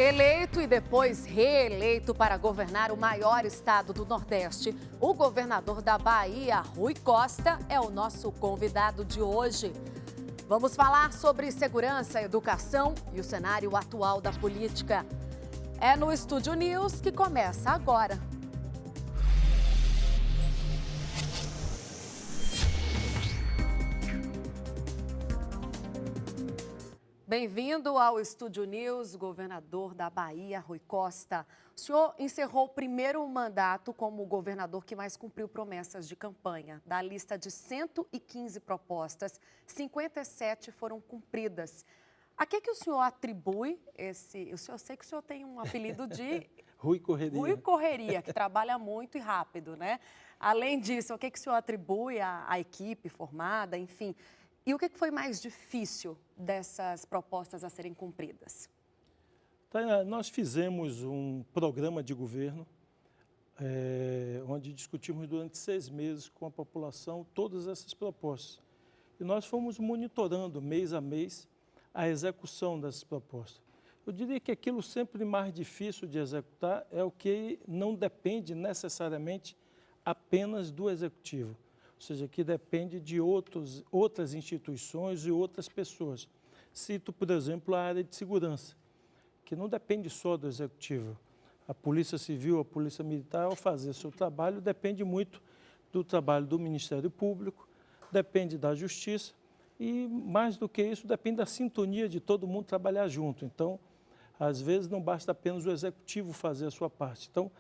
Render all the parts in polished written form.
Eleito e depois reeleito para governar o maior estado do Nordeste, o governador da Bahia, Rui Costa, é o nosso convidado de hoje. Vamos falar sobre segurança, educação e o cenário atual da política. É no Estúdio News que começa agora. Bem-vindo ao Estúdio News, governador da Bahia, Rui Costa. O senhor encerrou o primeiro mandato como o governador que mais cumpriu promessas de campanha. Da lista de 115 propostas, 57 foram cumpridas. A que o senhor atribui esse... Eu sei que o senhor tem um apelido de... Rui Correria. Rui Correria, que trabalha muito e rápido, né? Além disso, o que o senhor atribui à equipe formada, enfim... E o que foi mais difícil dessas propostas a serem cumpridas? Nós fizemos um programa de governo, onde discutimos durante 6 meses com a população todas essas propostas. E nós fomos monitorando mês a mês a execução dessas propostas. Eu diria que aquilo sempre mais difícil de executar é o que não depende necessariamente apenas do executivo. Ou seja, que depende de outras instituições e outras pessoas. Cito, por exemplo, a área de segurança, que não depende só do executivo. A Polícia Civil, a Polícia Militar, ao fazer seu trabalho, depende muito do trabalho do Ministério Público, depende da Justiça e, mais do que isso, depende da sintonia de todo mundo trabalhar junto. Então, às vezes, não basta apenas o executivo fazer a sua parte. Então,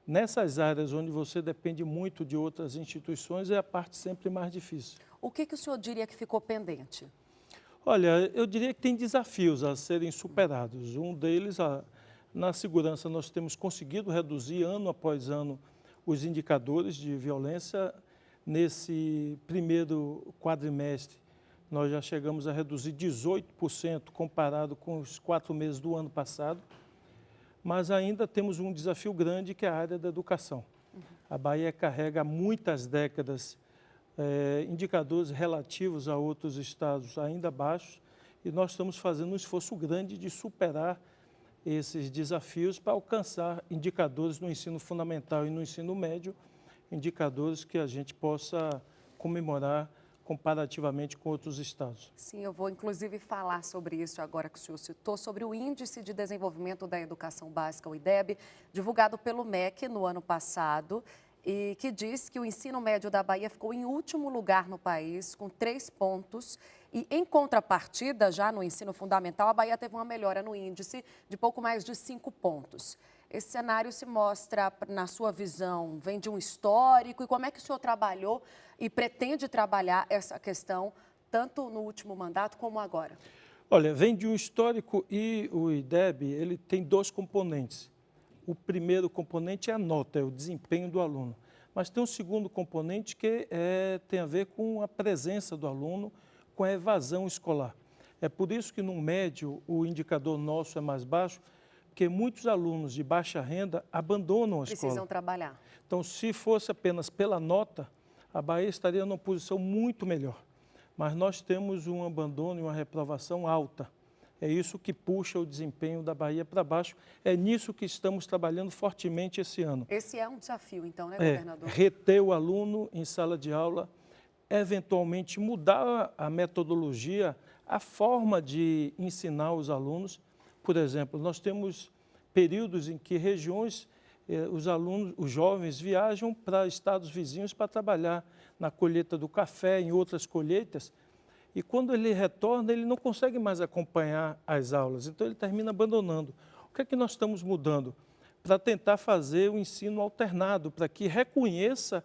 nessas áreas onde você depende muito de outras instituições, é a parte sempre mais difícil. O que o senhor diria que ficou pendente? Olha, eu diria que tem desafios a serem superados. Um deles, na segurança, nós temos conseguido reduzir ano após ano os indicadores de violência. Nesse primeiro quadrimestre, nós já chegamos a reduzir 18% comparado com os 4 meses do ano passado. Mas ainda temos um desafio grande, que é a área da educação. A Bahia carrega há muitas décadas indicadores relativos a outros estados ainda baixos, e nós estamos fazendo um esforço grande de superar esses desafios para alcançar indicadores no ensino fundamental e no ensino médio, indicadores que a gente possa comemorar comparativamente com outros estados. Sim, eu vou inclusive falar sobre isso agora que o senhor citou, sobre o Índice de Desenvolvimento da Educação Básica, o IDEB, divulgado pelo MEC no ano passado, e que diz que o ensino médio da Bahia ficou em último lugar no país, com 3 pontos, e em contrapartida, já no ensino fundamental, a Bahia teve uma melhora no índice de pouco mais de 5 pontos. Esse cenário se mostra, na sua visão, vem de um histórico, e como é que o senhor trabalhou e pretende trabalhar essa questão, tanto no último mandato como agora? Olha, vem de um histórico, e o IDEB ele tem 2 componentes. O primeiro componente é a nota, é o desempenho do aluno. Mas tem um segundo componente que tem a ver com a presença do aluno, com a evasão escolar. É por isso que no médio o indicador nosso é mais baixo, porque muitos alunos de baixa renda abandonam a escola. Precisam trabalhar. Então, se fosse apenas pela nota, a Bahia estaria numa posição muito melhor. Mas nós temos um abandono e uma reprovação alta. É isso que puxa o desempenho da Bahia para baixo. É nisso que estamos trabalhando fortemente esse ano. Esse é um desafio, então, né, governador? Reter o aluno em sala de aula, eventualmente mudar a metodologia, a forma de ensinar os alunos. Por exemplo, nós temos períodos em que regiões, os alunos, os jovens viajam para estados vizinhos para trabalhar na colheita do café, em outras colheitas, e quando ele retorna, ele não consegue mais acompanhar as aulas, então ele termina abandonando. O que é que nós estamos mudando? Para tentar fazer o ensino alternado, para que reconheça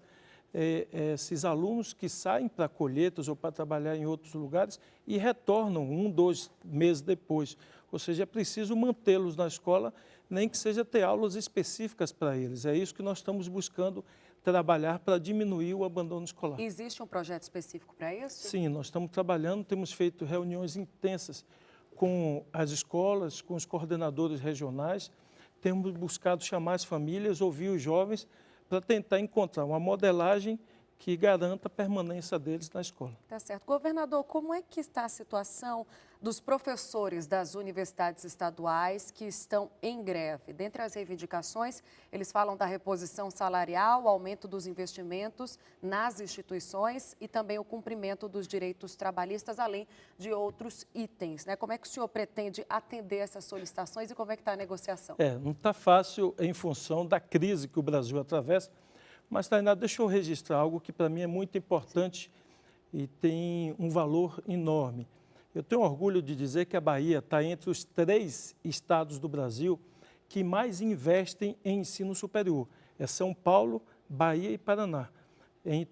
esses alunos que saem para colheitas ou para trabalhar em outros lugares e retornam 1, 2 meses depois. Ou seja, é preciso mantê-los na escola, nem que seja ter aulas específicas para eles. É isso que nós estamos buscando trabalhar para diminuir o abandono escolar. Existe um projeto específico para isso? Sim, nós estamos trabalhando, temos feito reuniões intensas com as escolas, com os coordenadores regionais, temos buscado chamar as famílias, ouvir os jovens, para tentar encontrar uma modelagem que garanta a permanência deles na escola. Tá certo. Governador, como é que está a situação dos professores das universidades estaduais que estão em greve. Dentre as reivindicações, eles falam da reposição salarial, aumento dos investimentos nas instituições e também o cumprimento dos direitos trabalhistas, além de outros itens, né? Como é que o senhor pretende atender essas solicitações e como é que está a negociação? Não está fácil em função da crise que o Brasil atravessa, mas, Tainá, deixa eu registrar algo que para mim é muito importante e tem um valor enorme. Eu tenho orgulho de dizer que a Bahia está entre os 3 estados do Brasil que mais investem em ensino superior. É São Paulo, Bahia e Paraná,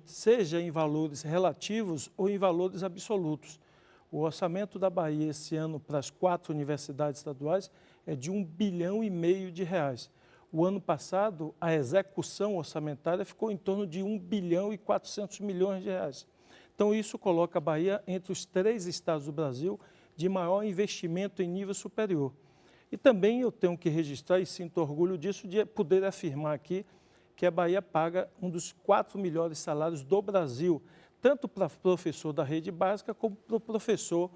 seja em valores relativos ou em valores absolutos. O orçamento da Bahia esse ano para as 4 universidades estaduais é de R$1,5 bilhão. O ano passado, a execução orçamentária ficou em torno de R$1,4 bilhão. Então, isso coloca a Bahia entre os 3 estados do Brasil de maior investimento em nível superior. E também eu tenho que registrar, e sinto orgulho disso, de poder afirmar aqui que a Bahia paga um dos 4 melhores salários do Brasil, tanto para professor da rede básica como para o professor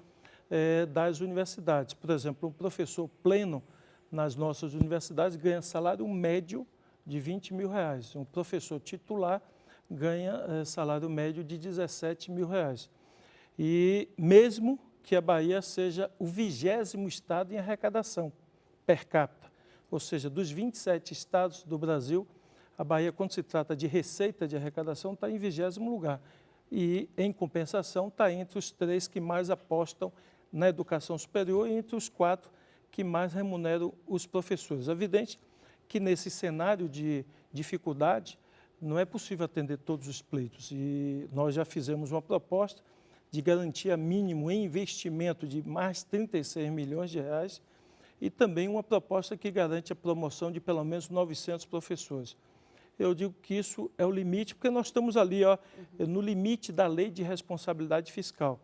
das universidades. Por exemplo, um professor pleno nas nossas universidades ganha salário médio de R$20 mil. Um professor titular ganha salário médio de R$17 mil. E mesmo que a Bahia seja o 20º estado em arrecadação per capita, ou seja, dos 27 estados do Brasil, a Bahia, quando se trata de receita de arrecadação, está em 20º lugar. E, em compensação, está entre os 3 que mais apostam na educação superior e entre os 4 que mais remuneram os professores. É evidente que, nesse cenário de dificuldade, não é possível atender todos os pleitos. E nós já fizemos uma proposta de garantia mínimo em investimento de mais R$36 milhões e também uma proposta que garante a promoção de pelo menos 900 professores. Eu digo que isso é o limite, porque nós estamos ali no limite da lei de responsabilidade fiscal.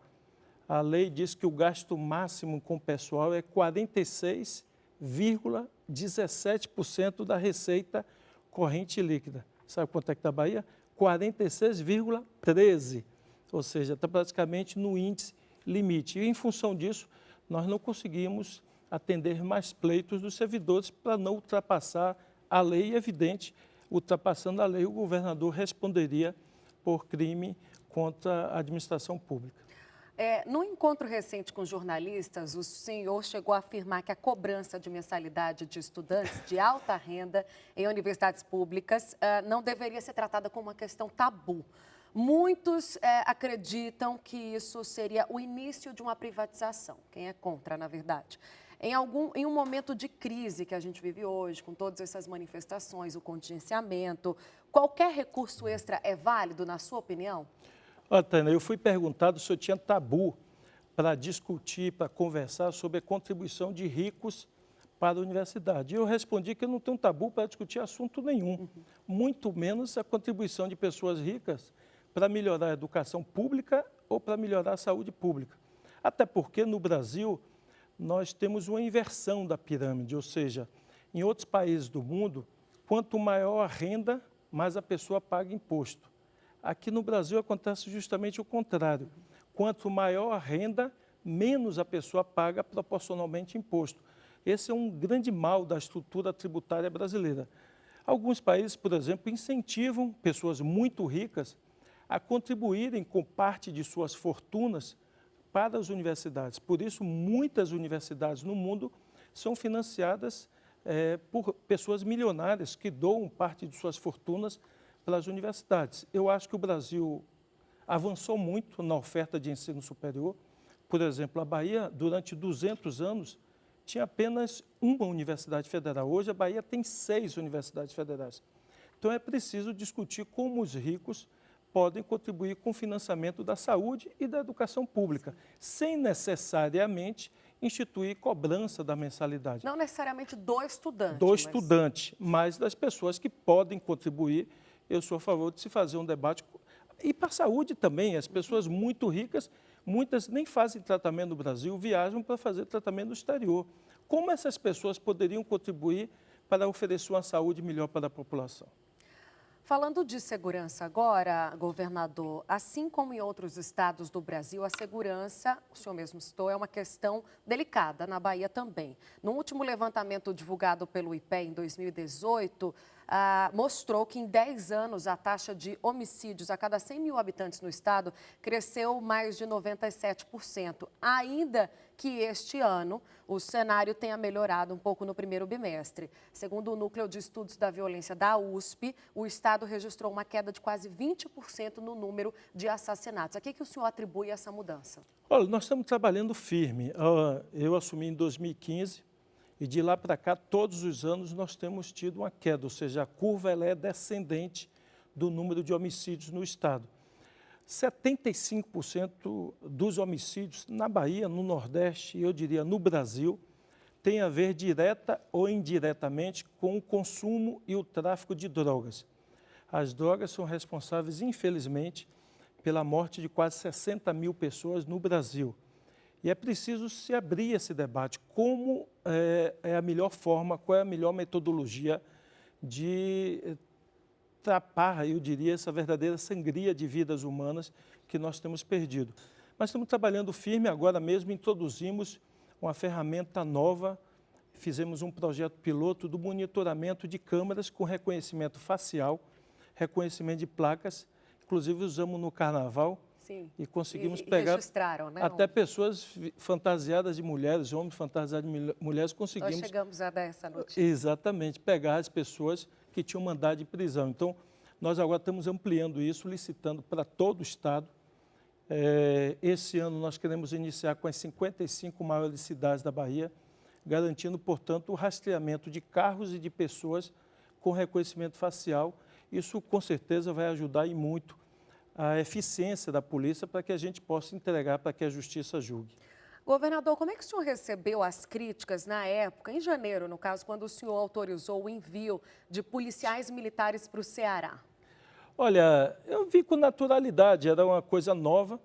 A lei diz que o gasto máximo com o pessoal é 46,17% da receita corrente líquida. Sabe quanto é que está a Bahia? 46,13%, ou seja, está praticamente no índice limite. E, em função disso, nós não conseguimos atender mais pleitos dos servidores para não ultrapassar a lei. É evidente, ultrapassando a lei, o governador responderia por crime contra a administração pública. No encontro recente com jornalistas, o senhor chegou a afirmar que a cobrança de mensalidade de estudantes de alta renda em universidades públicas não deveria ser tratada como uma questão tabu. Muitos acreditam que isso seria o início de uma privatização. Quem é contra, na verdade? Em um momento de crise que a gente vive hoje, com todas essas manifestações, o contingenciamento, qualquer recurso extra é válido, na sua opinião? Olha, Tânia, eu fui perguntado se eu tinha tabu para discutir, para conversar sobre a contribuição de ricos para a universidade. E eu respondi que eu não tenho tabu para discutir assunto nenhum, muito menos a contribuição de pessoas ricas para melhorar a educação pública ou para melhorar a saúde pública. Até porque no Brasil nós temos uma inversão da pirâmide, ou seja, em outros países do mundo, quanto maior a renda, mais a pessoa paga imposto. Aqui no Brasil acontece justamente o contrário. Quanto maior a renda, menos a pessoa paga proporcionalmente imposto. Esse é um grande mal da estrutura tributária brasileira. Alguns países, por exemplo, incentivam pessoas muito ricas a contribuírem com parte de suas fortunas para as universidades. Por isso, muitas universidades no mundo são financiadas por pessoas milionárias que doam parte de suas fortunas para as universidades. Eu acho que o Brasil avançou muito na oferta de ensino superior. Por exemplo, a Bahia, durante 200 anos, tinha apenas uma universidade federal. Hoje, a Bahia tem 6 universidades federais. Então, é preciso discutir como os ricos podem contribuir com o financiamento da saúde e da educação pública, sem necessariamente instituir cobrança da mensalidade. Não necessariamente do estudante. Do estudante, mas das pessoas que podem contribuir. Eu sou a favor de se fazer um debate. E para a saúde também, as pessoas muito ricas, muitas nem fazem tratamento no Brasil, viajam para fazer tratamento no exterior. Como essas pessoas poderiam contribuir para oferecer uma saúde melhor para a população? Falando de segurança agora, governador, assim como em outros estados do Brasil, a segurança, o senhor mesmo citou, é uma questão delicada, na Bahia também. No último levantamento divulgado pelo IPEA em 2018, mostrou que em 10 anos a taxa de homicídios a cada 100 mil habitantes no estado cresceu mais de 97%, ainda que este ano o cenário tenha melhorado um pouco no primeiro bimestre. Segundo o Núcleo de Estudos da Violência da USP, o estado registrou uma queda de quase 20% no número de assassinatos. A que o senhor atribui essa mudança? Olha, nós estamos trabalhando firme. Eu assumi em 2015 e de lá para cá, todos os anos, nós temos tido uma queda, ou seja, a curva ela é descendente do número de homicídios no estado. 75% dos homicídios na Bahia, no Nordeste e eu diria no Brasil, tem a ver direta ou indiretamente com o consumo e o tráfico de drogas. As drogas são responsáveis, infelizmente, pela morte de quase 60 mil pessoas no Brasil. E é preciso se abrir esse debate. Como é a melhor forma, qual é a melhor metodologia de trapar, eu diria, essa verdadeira sangria de vidas humanas que nós temos perdido. Mas estamos trabalhando firme, agora mesmo introduzimos uma ferramenta nova, fizemos um projeto piloto do monitoramento de câmeras com reconhecimento facial, reconhecimento de placas, inclusive usamos no carnaval. Sim. E conseguimos pegar né, até pessoas fantasiadas de mulheres, homens fantasiados de mulheres, conseguimos... Nós chegamos a dar essa notícia. Exatamente, pegar as pessoas que tinham mandado de prisão. Então, nós agora estamos ampliando isso, licitando para todo o estado. Esse ano nós queremos iniciar com as 55 maiores cidades da Bahia, garantindo, portanto, o rastreamento de carros e de pessoas com reconhecimento facial. Isso, com certeza, vai ajudar e muito a eficiência da polícia para que a gente possa entregar para que a justiça julgue. Governador, como é que o senhor recebeu as críticas na época, em janeiro, no caso, quando o senhor autorizou o envio de policiais militares para o Ceará? Olha, eu vi com naturalidade, era uma coisa nova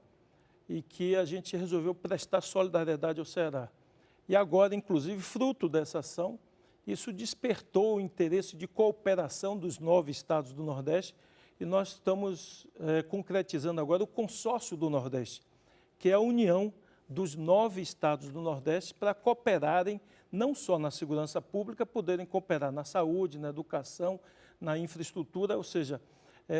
e que a gente resolveu prestar solidariedade ao Ceará. E agora, inclusive, fruto dessa ação, isso despertou o interesse de cooperação dos 9 estados do Nordeste e nós estamos concretizando agora o consórcio do Nordeste, que é a união dos 9 estados do Nordeste para cooperarem não só na segurança pública, poderem cooperar na saúde, na educação, na infraestrutura, ou seja,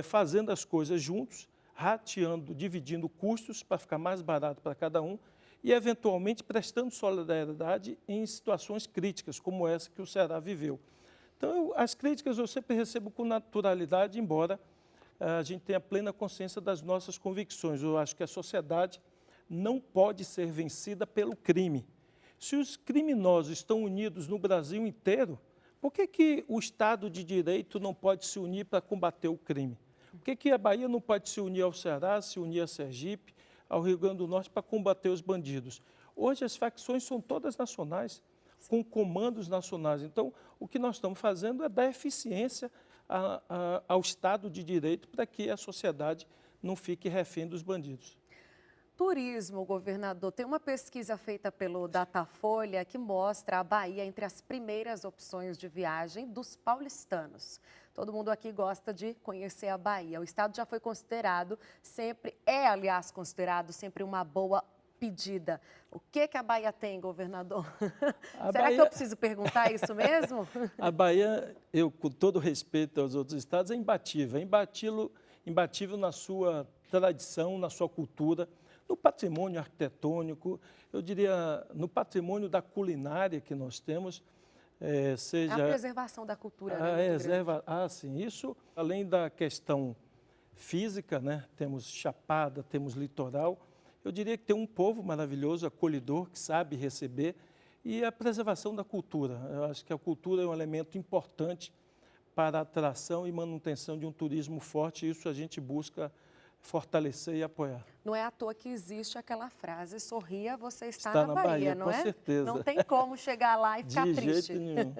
fazendo as coisas juntos, rateando, dividindo custos para ficar mais barato para cada um e, eventualmente, prestando solidariedade em situações críticas, como essa que o Ceará viveu. Então, as críticas eu sempre recebo com naturalidade, embora a gente tenha plena consciência das nossas convicções. Eu acho que a sociedade não pode ser vencida pelo crime. Se os criminosos estão unidos no Brasil inteiro, por que o Estado de Direito não pode se unir para combater o crime? Por que a Bahia não pode se unir ao Ceará, se unir a Sergipe, ao Rio Grande do Norte para combater os bandidos? Hoje as facções são todas nacionais, com comandos nacionais. Então, o que nós estamos fazendo é dar eficiência ao Estado de Direito para que a sociedade não fique refém dos bandidos. Turismo, governador, tem uma pesquisa feita pelo Datafolha que mostra a Bahia entre as primeiras opções de viagem dos paulistanos. Todo mundo aqui gosta de conhecer a Bahia. O estado já foi considerado, aliás, considerado sempre uma boa pedida. O que a Bahia tem, governador? Será que eu preciso perguntar isso mesmo? A Bahia, com todo respeito aos outros estados, é imbatível. É imbatível na sua tradição, na sua cultura, no patrimônio arquitetônico, eu diria no patrimônio da culinária que nós temos, seja... A preservação da cultura, né? Sim, isso além da questão física, né? Temos Chapada, temos litoral, eu diria que tem um povo maravilhoso, acolhedor, que sabe receber, e a preservação da cultura. Eu acho que a cultura é um elemento importante para a atração e manutenção de um turismo forte, e isso a gente busca fortalecer e apoiar. Não é à toa que existe aquela frase, sorria, você está na Bahia, não é? Com certeza. Não tem como chegar lá e ficar triste. De jeito nenhum.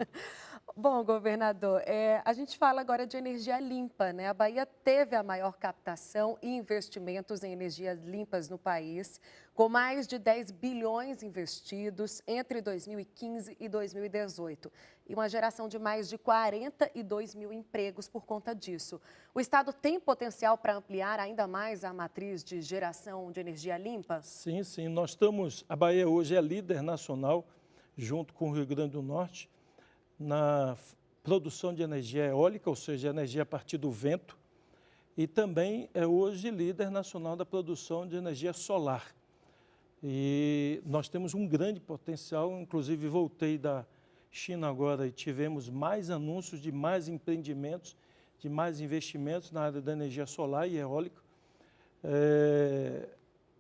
Bom, governador, a gente fala agora de energia limpa, né? A Bahia teve a maior captação e investimentos em energias limpas no país, com mais de 10 bilhões investidos entre 2015 e 2018, e uma geração de mais de 42 mil empregos por conta disso. O estado tem potencial para ampliar ainda mais a matriz de geração de energia limpa? Sim, sim, a Bahia hoje é líder nacional, junto com o Rio Grande do Norte, na produção de energia eólica, ou seja, energia a partir do vento, e também é hoje líder nacional da produção de energia solar. E nós temos um grande potencial, inclusive voltei da China agora e tivemos mais anúncios de mais empreendimentos, de mais investimentos na área da energia solar e eólica.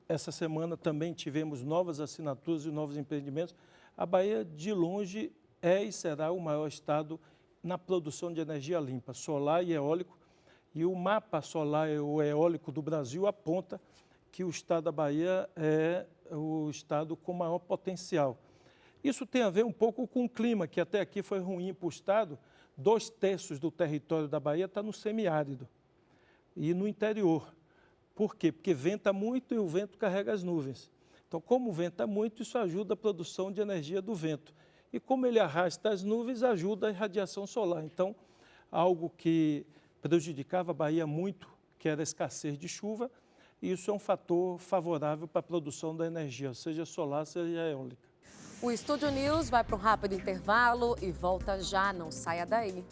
Essa semana também tivemos novas assinaturas e novos empreendimentos. A Bahia, de longe, é e será o maior estado na produção de energia limpa, solar e eólico. E o mapa solar e o eólico do Brasil aponta que o estado da Bahia é o estado com maior potencial. Isso tem a ver um pouco com o clima, que até aqui foi ruim para o estado. 2/3 do território da Bahia está no semiárido e no interior. Por quê? Porque venta muito e o vento carrega as nuvens. Então, como venta muito, isso ajuda a produção de energia do vento. E como ele arrasta as nuvens, ajuda a irradiação solar. Então, algo que prejudicava a Bahia muito, que era a escassez de chuva, e isso é um fator favorável para a produção da energia, seja solar, seja eólica. O Estúdio News vai para um rápido intervalo e volta já, não saia daí.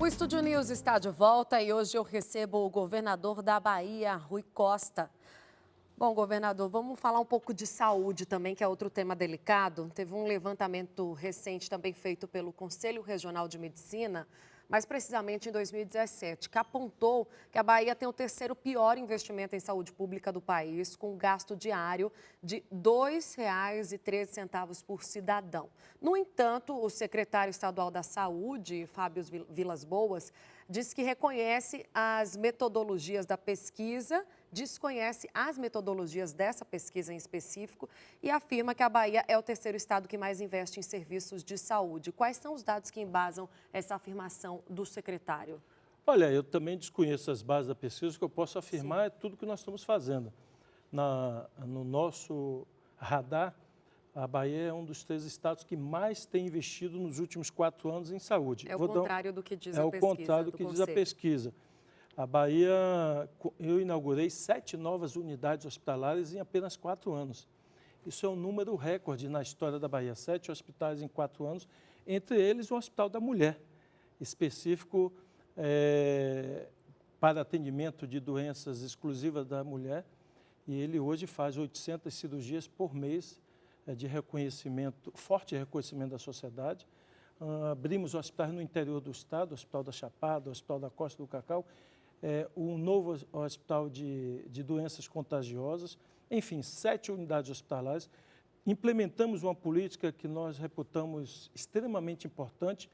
O Estúdio News está de volta e hoje eu recebo o governador da Bahia, Rui Costa. Bom, governador, vamos falar um pouco de saúde também, que é outro tema delicado. Teve um levantamento recente também feito pelo Conselho Regional de Medicina, mais precisamente em 2017, que apontou que a Bahia tem o terceiro pior investimento em saúde pública do país, com um gasto diário de R$ 2,13 por cidadão. No entanto, o secretário estadual da Saúde, Fábio Vilas Boas, diz que reconhece as metodologias da pesquisa, desconhece as metodologias dessa pesquisa em específico e afirma que a Bahia é o terceiro estado que mais investe em serviços de saúde. Quais são os dados que embasam essa afirmação do secretário? Olha, eu também desconheço as bases da pesquisa, o que eu posso afirmar é tudo que nós estamos fazendo. No nosso radar, a Bahia é um dos 3 estados que mais tem investido nos últimos 4 anos em saúde. É o contrário do que diz a pesquisa. É o contrário do que diz a pesquisa. A Bahia, eu inaugurei 7 novas unidades hospitalares em apenas 4 anos. Isso é um número recorde na história da Bahia, 7 hospitais em 4 anos, entre eles o Hospital da Mulher, específico para atendimento de doenças exclusivas da mulher, e ele hoje faz 800 cirurgias por mês de reconhecimento, forte reconhecimento da sociedade. Abrimos hospitais no interior do estado, o Hospital da Chapada, o Hospital da Costa do Cacau, um novo hospital de doenças contagiosas, enfim, 7 unidades hospitalares. Implementamos uma política que nós reputamos extremamente importante,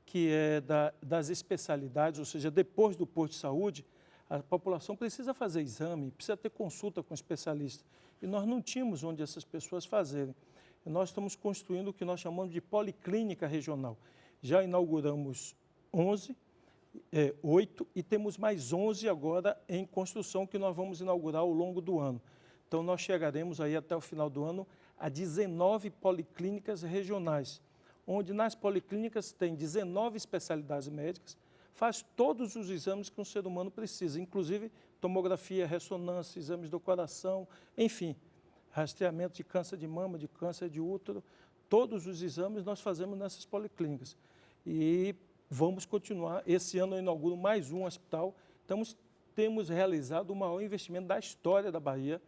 que é das especialidades, ou seja, depois do posto de saúde, a população precisa fazer exame, precisa ter consulta com especialista. E nós não tínhamos onde essas pessoas fazerem. E nós estamos construindo o que nós chamamos de policlínica regional. Já inauguramos 8 e temos mais 11 agora em construção que nós vamos inaugurar ao longo do ano. Então, nós chegaremos aí até o final do ano a 19 policlínicas regionais, onde nas policlínicas tem 19 especialidades médicas, faz todos os exames que um ser humano precisa, inclusive tomografia, ressonância, exames do coração, enfim, rastreamento de câncer de mama, de câncer de útero, todos os exames nós fazemos nessas policlínicas. E vamos continuar. Esse ano eu inauguro mais um hospital. Temos realizado o maior investimento da história da Bahia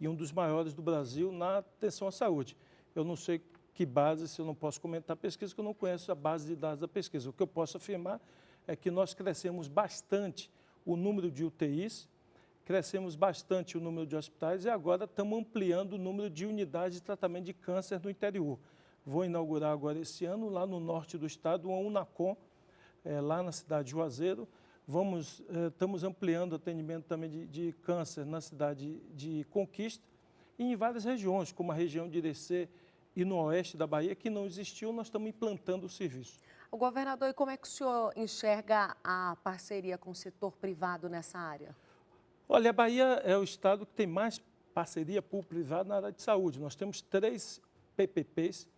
e um dos maiores do Brasil na atenção à saúde. Eu não sei que base, se eu não posso comentar a pesquisa, porque eu não conheço a base de dados da pesquisa. O que eu posso afirmar é que nós crescemos bastante o número de UTIs, crescemos bastante o número de hospitais e agora estamos ampliando o número de unidades de tratamento de câncer no interior. Vou inaugurar agora esse ano, lá no norte do estado, uma Unacom, lá na cidade de Juazeiro, Estamos ampliando o atendimento também de câncer na cidade de Conquista e em várias regiões, como a região de Irecê e no oeste da Bahia, que não existiu, nós estamos implantando o serviço. O governador, e como é que o senhor enxerga a parceria com o setor privado nessa área? Olha, a Bahia é o estado que tem mais parceria público-privada na área de saúde. Nós temos 3 PPPs,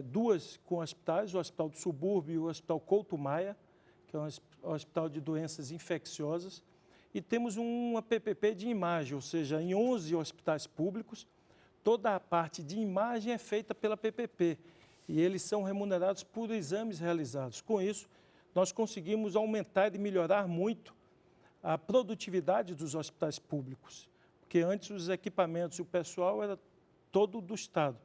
2 com hospitais, o Hospital do Subúrbio e o Hospital Couto Maia, que é um hospital de doenças infecciosas, e temos uma PPP de imagem, ou seja, em 11 hospitais públicos, toda a parte de imagem é feita pela PPP, e eles são remunerados por exames realizados. Com isso, nós conseguimos aumentar e melhorar muito a produtividade dos hospitais públicos, porque antes os equipamentos e o pessoal era todo do Estado.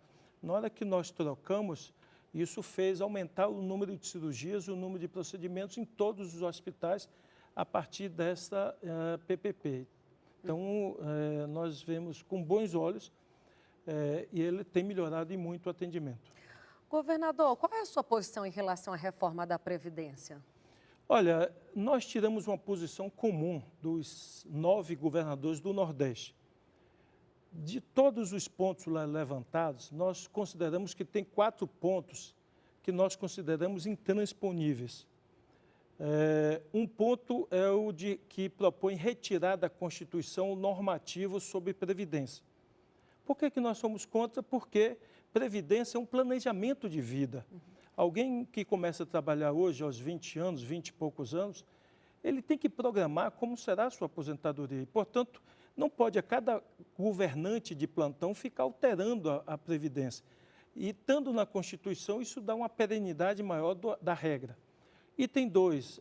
Na hora que nós trocamos, isso fez aumentar o número de cirurgias, o número de procedimentos em todos os hospitais a partir dessa PPP. Então, nós vemos com bons olhos e ele tem melhorado e muito o atendimento. Governador, qual é a sua posição em relação à reforma da Previdência? Olha, nós tiramos uma posição comum dos 9 governadores do Nordeste. De todos os pontos lá levantados, nós consideramos que tem 4 pontos que nós consideramos intransponíveis. Um ponto é o de que propõe retirar da Constituição o normativo sobre Previdência. Por que nós somos contra? Porque Previdência é um planejamento de vida. Alguém que começa a trabalhar hoje aos 20 anos, 20 e poucos anos, ele tem que programar como será a sua aposentadoria. E, portanto, não pode a cada governante de plantão ficar alterando a Previdência. E, estando na Constituição, isso dá uma perenidade maior da regra. Item 2,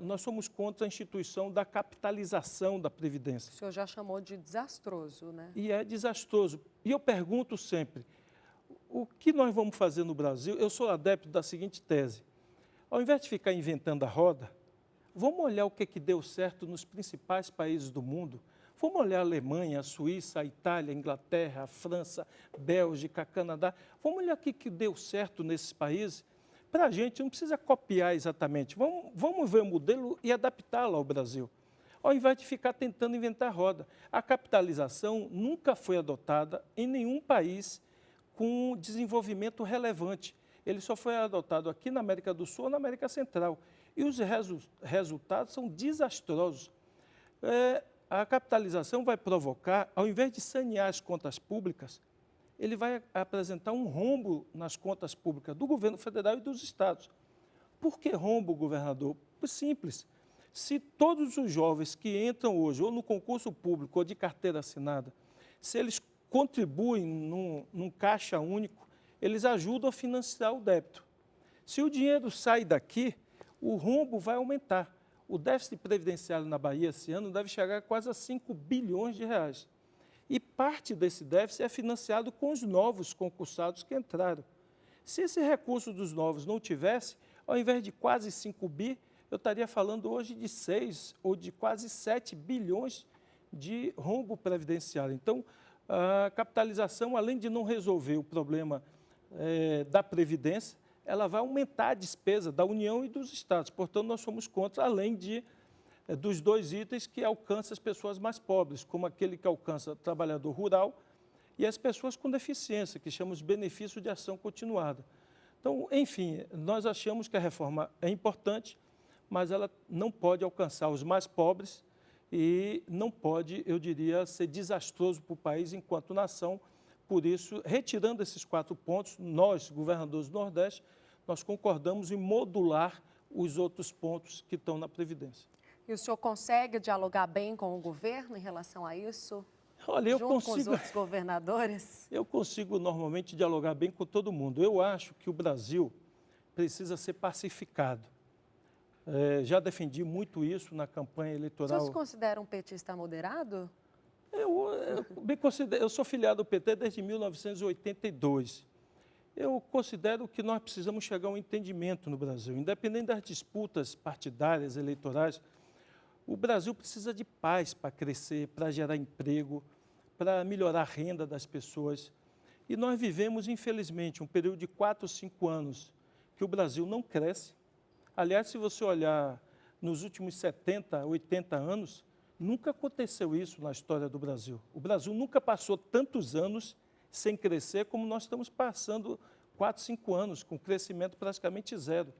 nós somos contra a instituição da capitalização da Previdência. O senhor já chamou de desastroso, né? E é desastroso. E eu pergunto sempre, o que nós vamos fazer no Brasil? Eu sou adepto da seguinte tese. Ao invés de ficar inventando a roda, vamos olhar o que deu certo nos principais países do mundo. Vamos olhar a Alemanha, a Suíça, a Itália, a Inglaterra, a França, Bélgica, Canadá. Vamos olhar o que deu certo nesses países. Para a gente, não precisa copiar exatamente. Vamos ver o modelo e adaptá-lo ao Brasil. Ao invés de ficar tentando inventar roda. A capitalização nunca foi adotada em nenhum país com desenvolvimento relevante. Ele só foi adotado aqui na América do Sul ou na América Central. E os resultados são desastrosos. A capitalização vai provocar, ao invés de sanear as contas públicas, ele vai apresentar um rombo nas contas públicas do governo federal e dos estados. Por que rombo, governador? Simples. Se todos os jovens que entram hoje, ou no concurso público, ou de carteira assinada, se eles contribuem num caixa único, eles ajudam a financiar o débito. Se o dinheiro sai daqui, o rombo vai aumentar. O déficit previdenciário na Bahia esse ano deve chegar quase a 5 bilhões de reais. E parte desse déficit é financiado com os novos concursados que entraram. Se esse recurso dos novos não tivesse, ao invés de quase 5 bi, eu estaria falando hoje de 6 ou de quase 7 bilhões de rombo previdenciário. Então, a capitalização, além de não resolver o problema da Previdência, ela vai aumentar a despesa da União e dos Estados. Portanto, nós somos contra, além dos 2 itens que alcançam as pessoas mais pobres, como aquele que alcança o trabalhador rural e as pessoas com deficiência, que chamamos de benefício de ação continuada. Então, enfim, nós achamos que a reforma é importante, mas ela não pode alcançar os mais pobres e não pode, eu diria, ser desastroso para o país enquanto nação. Por isso, retirando esses 4 pontos, nós, governadores do Nordeste, nós concordamos em modular os outros pontos que estão na Previdência. E o senhor consegue dialogar bem com o governo em relação a isso? Olha, eu junto consigo, com os outros governadores? Eu consigo normalmente dialogar bem com todo mundo. Eu acho que o Brasil precisa ser pacificado. Já defendi muito isso na campanha eleitoral. O senhor se considera um petista moderado? Eu sou filiado ao PT desde 1982. Eu considero que nós precisamos chegar a um entendimento no Brasil. Independente das disputas partidárias, eleitorais, o Brasil precisa de paz para crescer, para gerar emprego, para melhorar a renda das pessoas. E nós vivemos, infelizmente, um período de 4 ou 5 anos que o Brasil não cresce. Aliás, se você olhar nos últimos 70, 80 anos, nunca aconteceu isso na história do Brasil. O Brasil nunca passou tantos anos sem crescer como nós estamos passando 4, 5 anos, com crescimento praticamente zero.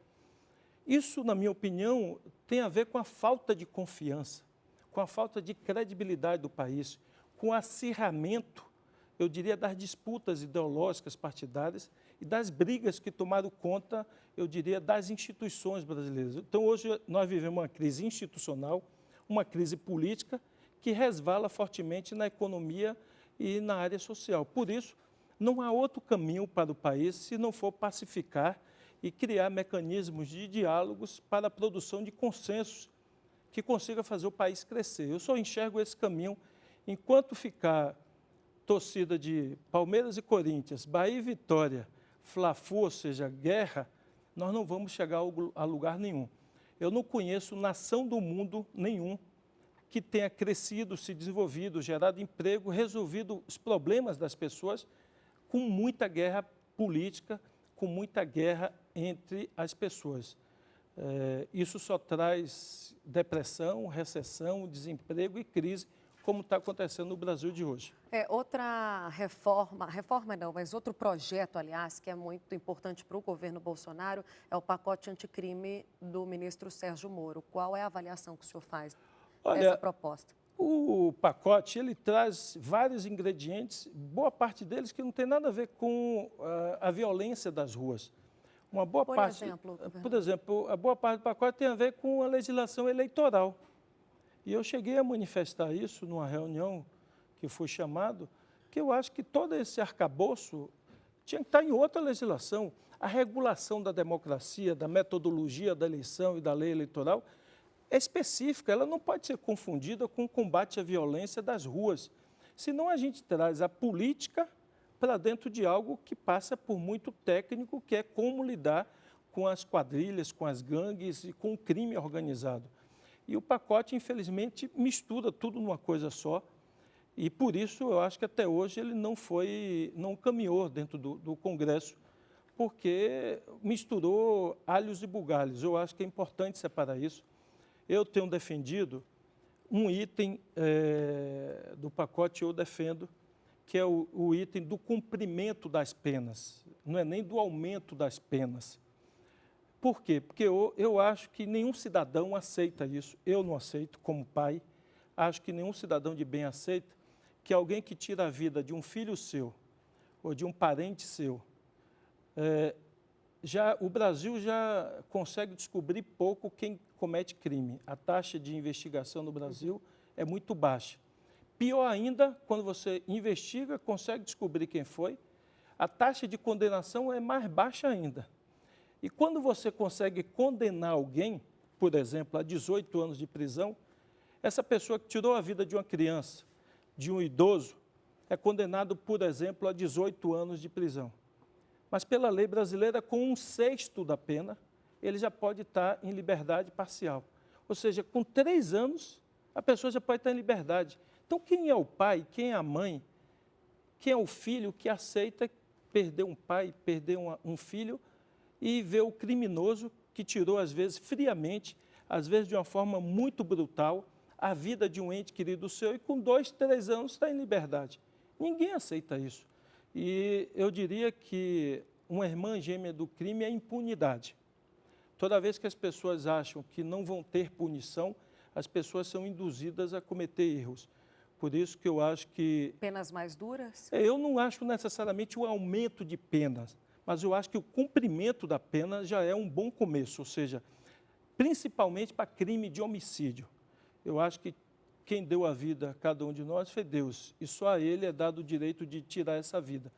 Isso, na minha opinião, tem a ver com a falta de confiança, com a falta de credibilidade do país, com o acirramento, eu diria, das disputas ideológicas partidárias e das brigas que tomaram conta, eu diria, das instituições brasileiras. Então, hoje, nós vivemos uma crise institucional, uma crise política que resvala fortemente na economia e na área social. Por isso, não há outro caminho para o país se não for pacificar e criar mecanismos de diálogos para a produção de consensos que consiga fazer o país crescer. Eu só enxergo esse caminho enquanto ficar torcida de Palmeiras e Corinthians, Bahia e Vitória, Fla-Flu, ou seja, guerra, nós não vamos chegar a lugar nenhum. Eu não conheço nação do mundo nenhum que tenha crescido, se desenvolvido, gerado emprego, resolvido os problemas das pessoas com muita guerra política, com muita guerra entre as pessoas. Isso só traz depressão, recessão, desemprego e crise, como está acontecendo no Brasil de hoje. Outra reforma não, mas outro projeto, aliás, que é muito importante para o governo Bolsonaro, é o pacote anticrime do ministro Sérgio Moro. Qual é a avaliação que o senhor faz dessa proposta? O pacote, ele traz vários ingredientes, boa parte deles que não tem nada a ver com a violência das ruas. Uma boa parte, por exemplo, a boa parte do pacote tem a ver com a legislação eleitoral. E eu cheguei a manifestar isso numa reunião que fui chamado, que eu acho que todo esse arcabouço tinha que estar em outra legislação. A regulação da democracia, da metodologia da eleição e da lei eleitoral é específica, ela não pode ser confundida com o combate à violência das ruas. Senão a gente traz a política para dentro de algo que passa por muito técnico, que é como lidar com as quadrilhas, com as gangues e com o crime organizado. E o pacote, infelizmente, mistura tudo numa coisa só. E por isso eu acho que até hoje ele não caminhou dentro do Congresso, porque misturou alhos e bugalhos. Eu acho que é importante separar isso. Eu tenho defendido um item do pacote, eu defendo, que é o item do cumprimento das penas, não é nem do aumento das penas. Por quê? Porque eu acho que nenhum cidadão aceita isso, eu não aceito como pai, acho que nenhum cidadão de bem aceita que alguém que tira a vida de um filho seu ou de um parente seu, o Brasil já consegue descobrir pouco quem comete crime. A taxa de investigação no Brasil é muito baixa. Pior ainda, quando você investiga, consegue descobrir quem foi, a taxa de condenação é mais baixa ainda. E quando você consegue condenar alguém, por exemplo, a 18 anos de prisão, essa pessoa que tirou a vida de uma criança, de um idoso, é condenado, por exemplo, a 18 anos de prisão. Mas pela lei brasileira, com 1/6 da pena, ele já pode estar em liberdade parcial. Ou seja, com 3 anos, a pessoa já pode estar em liberdade. Então, quem é o pai, quem é a mãe, quem é o filho que aceita perder um pai, perder um filho e ver o criminoso que tirou, às vezes, friamente, às vezes de uma forma muito brutal, a vida de um ente querido seu e com 2, 3 anos está em liberdade. Ninguém aceita isso. E eu diria que uma irmã gêmea do crime é a impunidade. Toda vez que as pessoas acham que não vão ter punição, as pessoas são induzidas a cometer erros. Por isso que eu acho que... Penas mais duras? Eu não acho necessariamente o aumento de penas, mas eu acho que o cumprimento da pena já é um bom começo, ou seja, principalmente para crime de homicídio. Eu acho que quem deu a vida a cada um de nós foi Deus, e só a Ele é dado o direito de tirar essa vida.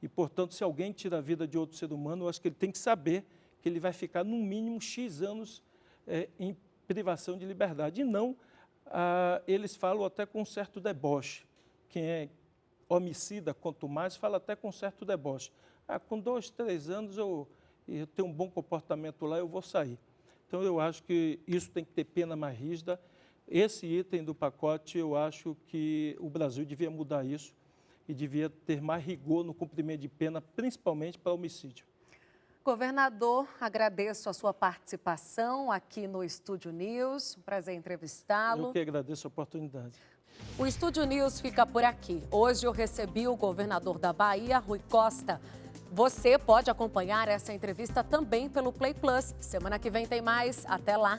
E, portanto, se alguém tira a vida de outro ser humano, eu acho que ele tem que saber que ele vai ficar, no mínimo, X anos em privação de liberdade. E não, eles falam até com um certo deboche. Quem é homicida, quanto mais, fala até com um certo deboche. Com 2, 3 anos eu tenho um bom comportamento lá, eu vou sair. Então, eu acho que isso tem que ter pena mais rígida. Esse item do pacote, eu acho que o Brasil devia mudar isso e devia ter mais rigor no cumprimento de pena, principalmente para homicídio. Governador, agradeço a sua participação aqui no Estúdio News. Um prazer entrevistá-lo. Eu que agradeço a oportunidade. O Estúdio News fica por aqui. Hoje eu recebi o governador da Bahia, Rui Costa. Você pode acompanhar essa entrevista também pelo Play Plus. Semana que vem tem mais. Até lá.